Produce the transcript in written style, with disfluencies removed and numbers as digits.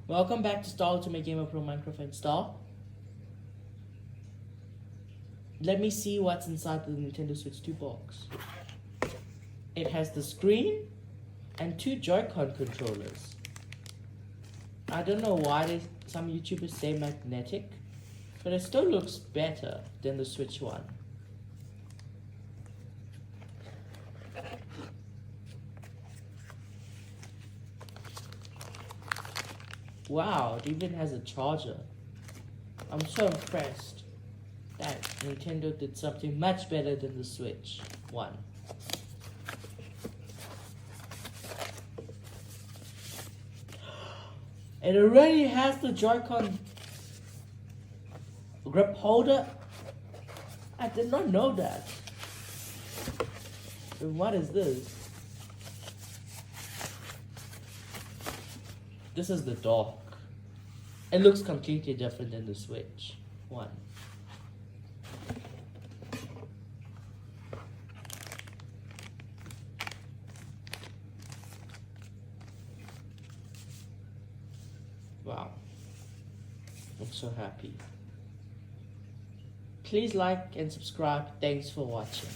Welcome back to Star Ultimate Gamer Pro Minecraft Install. Let me see what's inside the Nintendo Switch 2 box. It has the screen and 2 Joy-Con controllers. I don't know why some YouTubers say magnetic, but it still looks better than the Switch one. Wow, it even has a charger. I'm so impressed that Nintendo did something much better than the Switch one. It already has the Joy-Con grip holder. I did not know that. And what is this? This is the dock. It looks completely different than the Switch one. Wow. I'm so happy. Please like and subscribe. Thanks for watching.